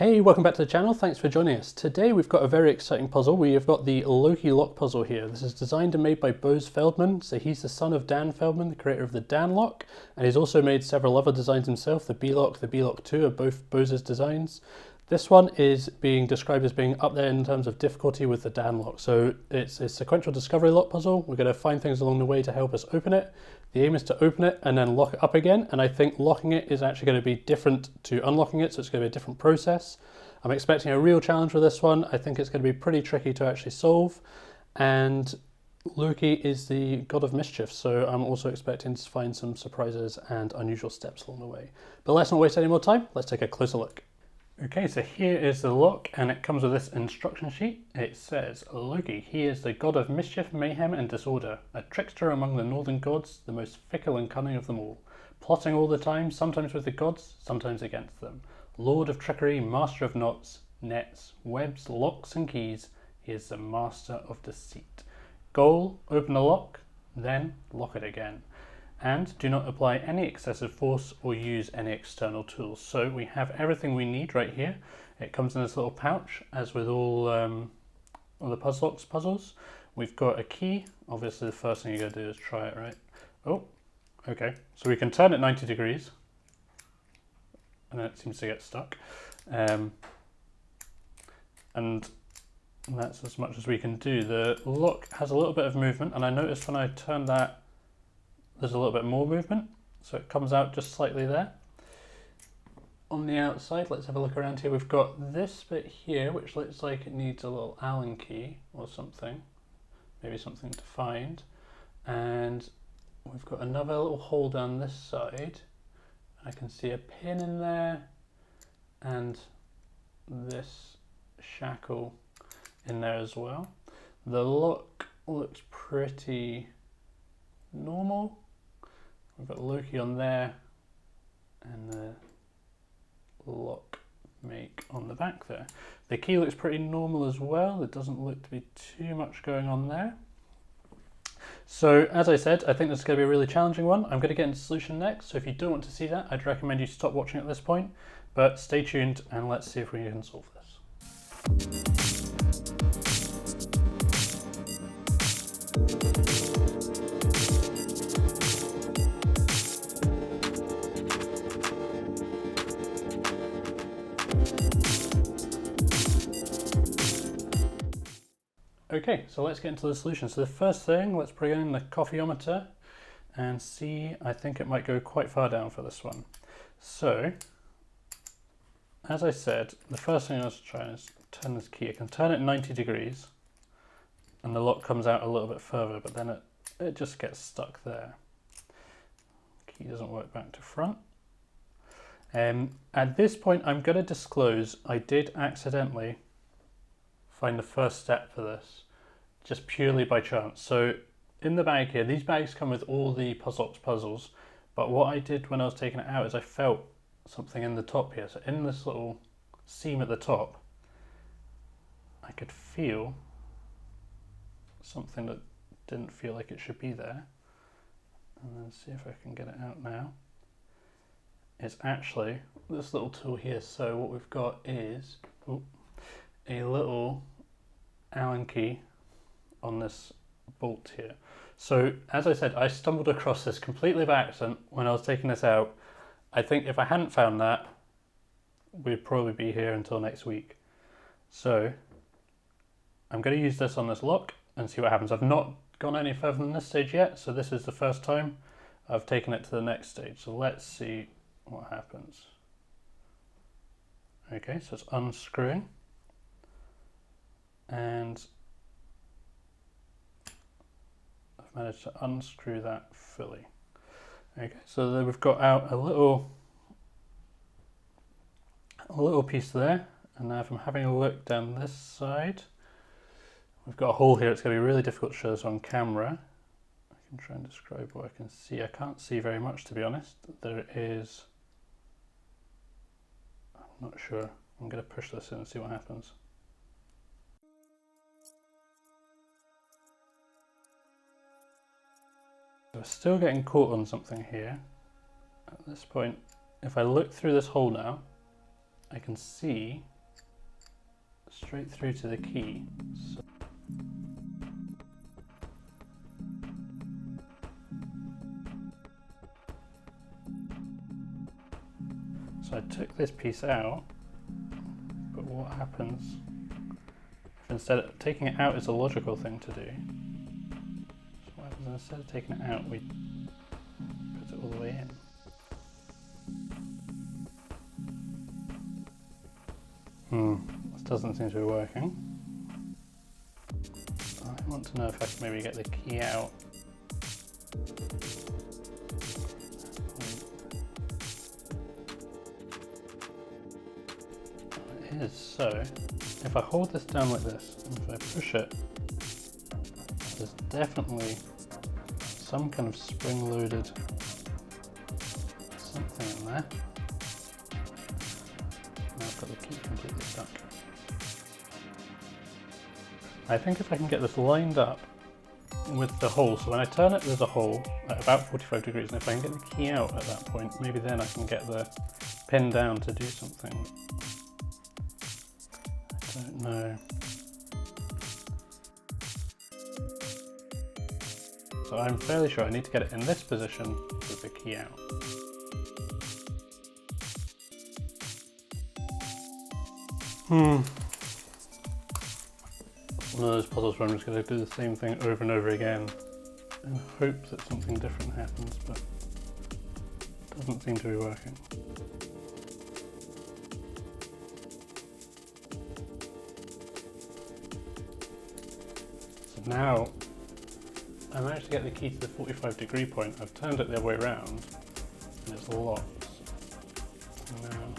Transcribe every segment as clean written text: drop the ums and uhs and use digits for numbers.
Hey, welcome back to the channel. Thanks for joining us. Today we've got a very exciting puzzle. We have got the Loki lock puzzle here. This is designed and made by Boaz Feldman. So he's the son of Dan Feldman, the creator of the DanLock, and he's also made several other designs himself. The B-Lock, the B-Lock 2 are both Boz's designs. This one is being described as being up there in terms of difficulty with the DanLock. So it's a sequential discovery lock puzzle. We're going to find things along the way to help us open it. The aim is to open it and then lock it up again. And I think locking it is actually going to be different to unlocking it. So it's going to be a different process. I'm expecting a real challenge with this one. I think it's going to be pretty tricky to actually solve. And Loki is the god of mischief, so I'm also expecting to find some surprises and unusual steps along the way. But let's not waste any more time. Let's take a closer look. Okay, so here is the lock, and it comes with this instruction sheet. It says, Loki, he is the god of mischief, mayhem, and disorder, a trickster among the northern gods, the most fickle and cunning of them all, plotting all the time, sometimes with the gods, sometimes against them. Lord of trickery, master of knots, nets, webs, locks, and keys, he is the master of deceit. Goal, open the lock, then lock it again. And do not apply any excessive force or use any external tools. So we have everything we need right here. It comes in this little pouch, as with all the Puzzlocks puzzles. We've got a key. Obviously the first thing you're going to do is try it, right? Oh, okay. So we can turn it 90 degrees. And then it seems to get stuck. And that's as much as we can do. The lock has a little bit of movement, and I noticed when I turn that, there's a little bit more movement, so it comes out just slightly there. On the outside, let's have a look around here. We've got this bit here, which looks like it needs a little Allen key or something, maybe something to find. And we've got another little hole down this side. I can see a pin in there, and this shackle in there as well. The lock looks pretty normal. We've got Loki on there and the lock make on the back there. The key looks pretty normal as well. There doesn't look to be too much going on there. So as I said, I think this is going to be a really challenging one. I'm going to get into solution next, so if you don't want to see that, I'd recommend you stop watching at this point, but stay tuned and let's see if we can solve this. Okay, so let's get into the solution. So the first thing, let's bring in the coffeeometer and see. I think it might go quite far down for this one. So, as I said, the first thing I was trying is turn this key. I can turn it 90 degrees and the lock comes out a little bit further, but then it just gets stuck there. Key doesn't work back to front. At this point, I'm going to disclose I did accidentally find the first step for this, just purely by chance. So in the bag here, these bags come with all the Puzzlocks puzzles, but what I did when I was taking it out is I felt something in the top here. So in this little seam at the top, I could feel something that didn't feel like it should be there. And then see if I can get it out now. It's actually this little tool here. So what we've got is a little Allen key on this bolt here. So as I said, I stumbled across this completely by accident when I was taking this out. I think if I hadn't found that, we'd probably be here until next week. So I'm going to use this on this lock and see what happens. I've not gone any further than this stage yet, so this is the first time I've taken it to the next stage. So let's see what happens. Okay, so it's unscrewing. And I've managed to unscrew that fully. Okay, so then we've got out a little piece there, and now if I'm having a look down this side, we've got a hole here. It's going to be really difficult to show this on camera. I can try and describe what I can see. I can't see very much, to be honest. There is, I'm not sure. I'm going to push this in and see what happens. We're still getting caught on something here. At this point, if I look through this hole now, I can see straight through to the key. So I took this piece out, but what happens if instead of taking it out is a logical thing to do? So what happens instead of taking it out, we put it all the way in? This doesn't seem to be working. I want to know if I can maybe get the key out. It is, so if I hold this down like this, and if I push it, there's definitely some kind of spring-loaded something in there. Now I've got the key completely stuck. I think if I can get this lined up with the hole, so when I turn it there's a hole at about 45 degrees, and if I can get the key out at that point, maybe then I can get the pin down to do something. I don't know. So I'm fairly sure I need to get it in this position with the key out. One of those puzzles where I'm just going to do the same thing over and over again and hope that something different happens, but it doesn't seem to be working. So now I managed to get the key to the 45-degree point. I've turned it the other way around and it's locked. Now,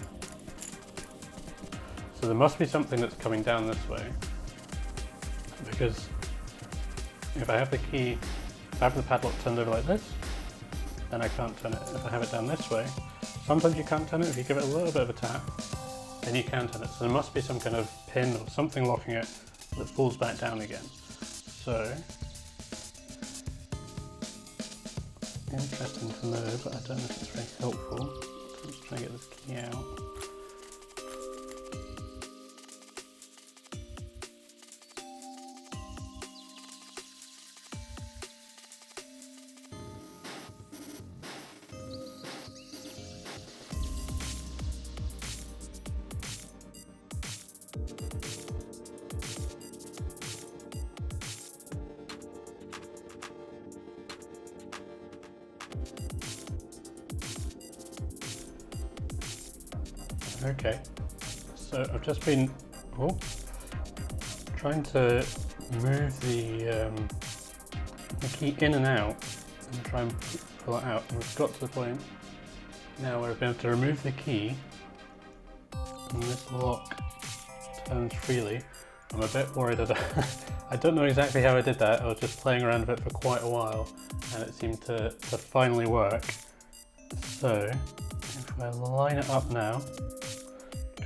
so there must be something that's coming down this way, because if I have the key, if I have the padlock turned over like this, then I can't turn it. If I have it down this way, sometimes you can't turn it. If you give it a little bit of a tap, then you can turn it. So there must be some kind of pin or something locking it that pulls back down again. So, interesting to know, but I don't know if it's very helpful. I'm just trying to get this key out. Okay, so I've just been trying to move the key in and out and try and pull it out, and we've got to the point now where I've been able to remove the key and this lock turns freely. I'm a bit worried that I don't know exactly how I did that. I was just playing around with it for quite a while and it seemed to finally work. So if I line it up now,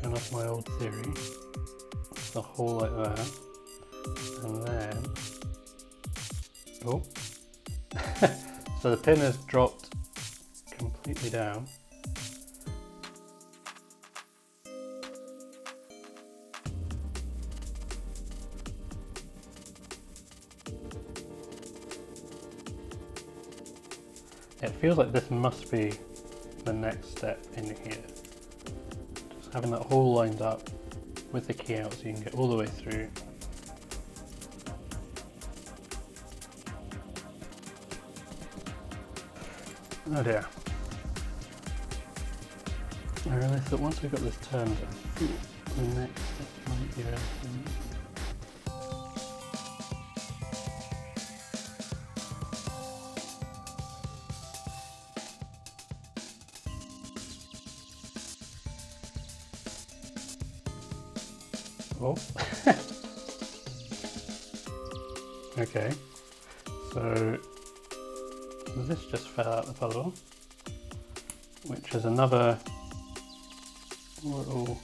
turn off my old theory, the hole like that, and then, so the pin has dropped completely down. It feels like this must be the next step in here. Just having that hole lined up with the key out so you can get all the way through. Oh dear. I realised that once we've got this turned, the next step might be everything. Okay, so this just fell out the puzzle, which is another little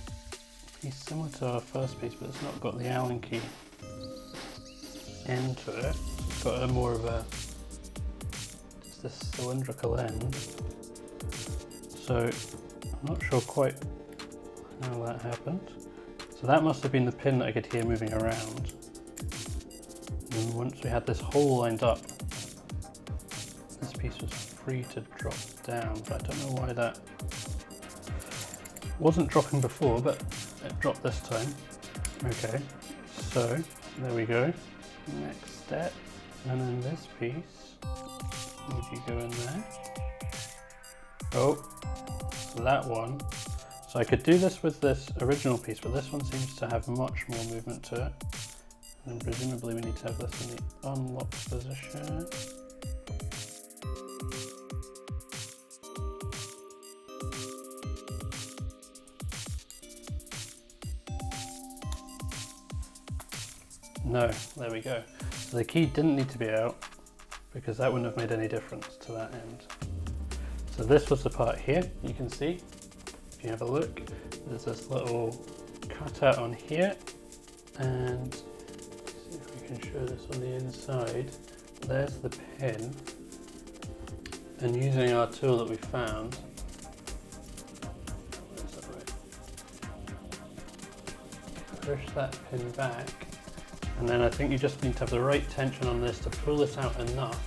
piece similar to our first piece, but it's not got the Allen key into it. It's got a more of a just a cylindrical end. So I'm not sure quite how that happened. So So that must have been the pin that I could hear moving around. And once we had this hole lined up, this piece was free to drop down, but I don't know why that wasn't dropping before, but it dropped this time. Okay, so there we go. Next step, and then this piece, would you go in there? Oh, so that one. So I could do this with this original piece, but this one seems to have much more movement to it. And presumably we need to have this in the unlocked position. No, there we go. So the key didn't need to be out because that wouldn't have made any difference to that end. So this was the part here, you can see. If you have a look, there's this little cutout on here, and see if we can show this on the inside. There's the pin, and using our tool that we found, is that right? Push that pin back, and then I think you just need to have the right tension on this to pull this out enough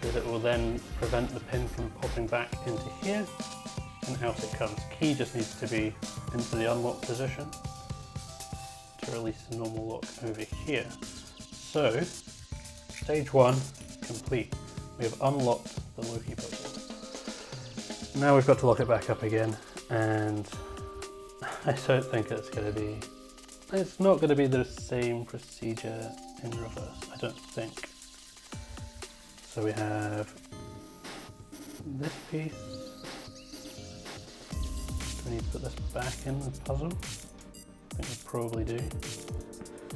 that it will then prevent the pin from popping back into here, and out it comes. Key just needs to be into the unlock position to release the normal lock over here. So, stage one complete. We have unlocked the Loki Puzzle. Now we've got to lock it back up again, and I don't think it's not going to be the same procedure in reverse, I don't think. So we have this piece. Do we need to put this back in the puzzle? I think we probably do.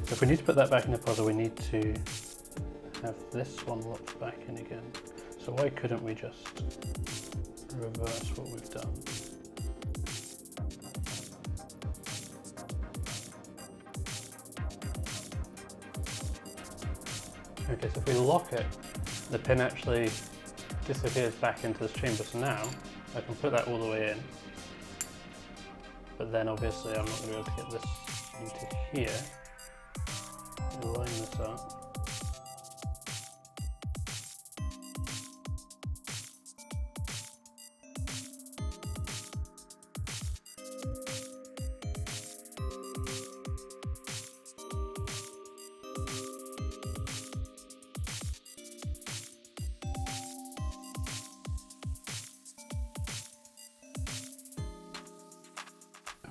So if we need to put that back in the puzzle, we need to have this one locked back in again. So why couldn't we just reverse what we've done? Okay, so if we lock it, the pin actually disappears back into this chamber. So now I can put that all the way in, but then obviously I'm not going to be able to get this into here. Line this up.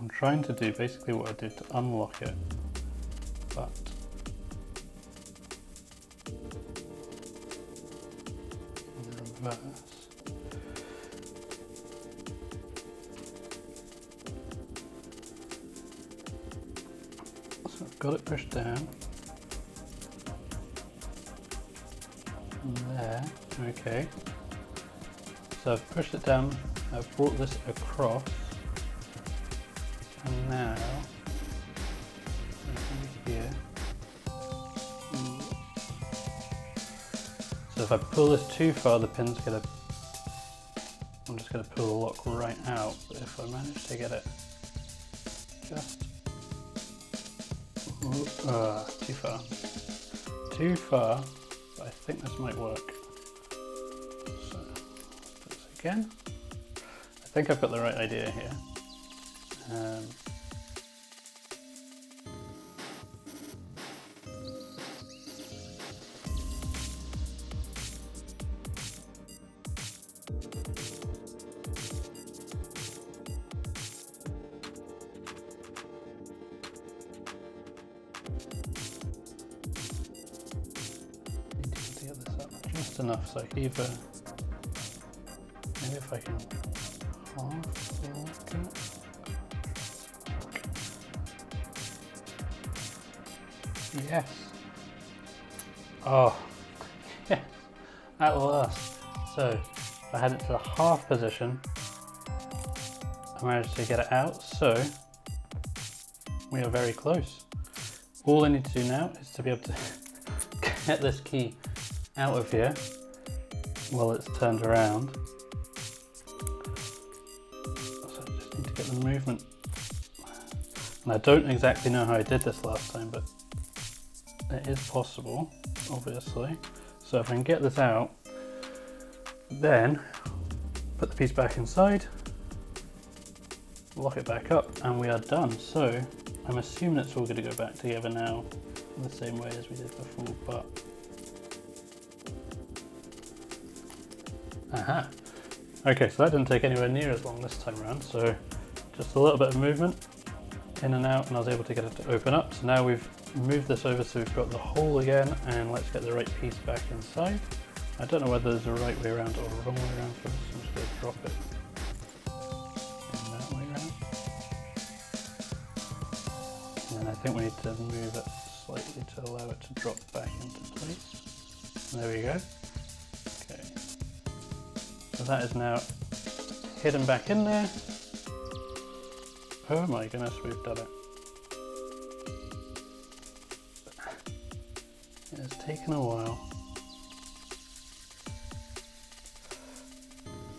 I'm trying to do basically what I did to unlock it, but in reverse. So I've got it pushed down. There, okay. So I've pushed it down, I've brought this across. And now, here. So if I pull this too far, the pin's I'm just gonna pull the lock right out. But if I manage to get it just too far, but I think this might work. So let's do this again. I think I've got the right idea here. Need to get this up just enough so I can either, maybe if I can half lock it. Yes. Oh, yes, at last. So I had it to the half position. I managed to get it out, so we are very close. All I need to do now is to be able to get this key out of here while it's turned around. So I just need to get the movement. And I don't exactly know how I did this last time, but it is possible, obviously. So if I can get this out, then put the piece back inside, lock it back up, and we are done. So I'm assuming it's all going to go back together now in the same way as we did before, but aha. Okay, so that didn't take anywhere near as long this time around, so just a little bit of movement in and out, and I was able to get it to open up. So now we've moved this over so we've got the hole again, and let's get the right piece back inside. I don't know whether there's a right way around or a wrong way around for this. I'm just going to drop it in that way around. And then I think we need to move it slightly to allow it to drop back into place. There we go. Okay. So that is now hidden back in there. Oh my goodness, we've done it. It has taken a while.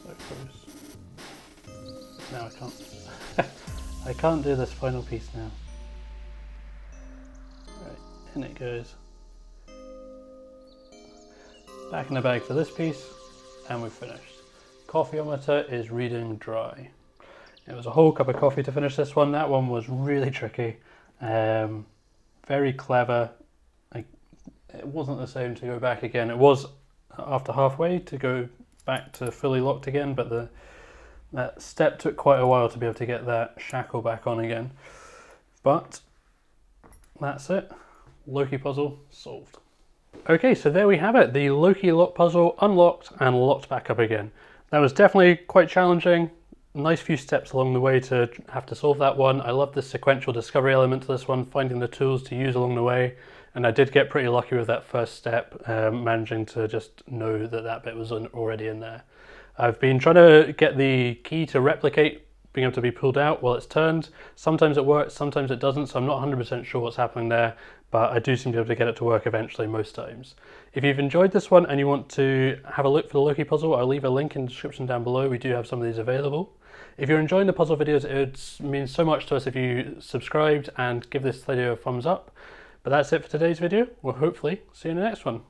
So close. Now I can't. I can't do this final piece now. Right, in it goes. Back in the bag for this piece, and we've finished. Coffeeometer is reading dry. It was a whole cup of coffee to finish this one. That one was really tricky. Very clever. It wasn't the same to go back again. It was after halfway to go back to fully locked again, but that step took quite a while to be able to get that shackle back on again. But that's it. Loki puzzle solved. Okay, so there we have it. The Loki lock puzzle unlocked and locked back up again. That was definitely quite challenging. Nice few steps along the way to have to solve that one. I love the sequential discovery element to this one, finding the tools to use along the way. And I did get pretty lucky with that first step, managing to just know that that bit was already in there. I've been trying to get the key to replicate being able to be pulled out while it's turned. Sometimes it works, sometimes it doesn't, so I'm not 100% sure what's happening there, but I do seem to be able to get it to work eventually most times. If you've enjoyed this one and you want to have a look for the Loki puzzle, I'll leave a link in the description down below. We do have some of these available. If you're enjoying the puzzle videos, it would mean so much to us if you subscribed and give this video a thumbs up. But that's it for today's video. We'll hopefully see you in the next one.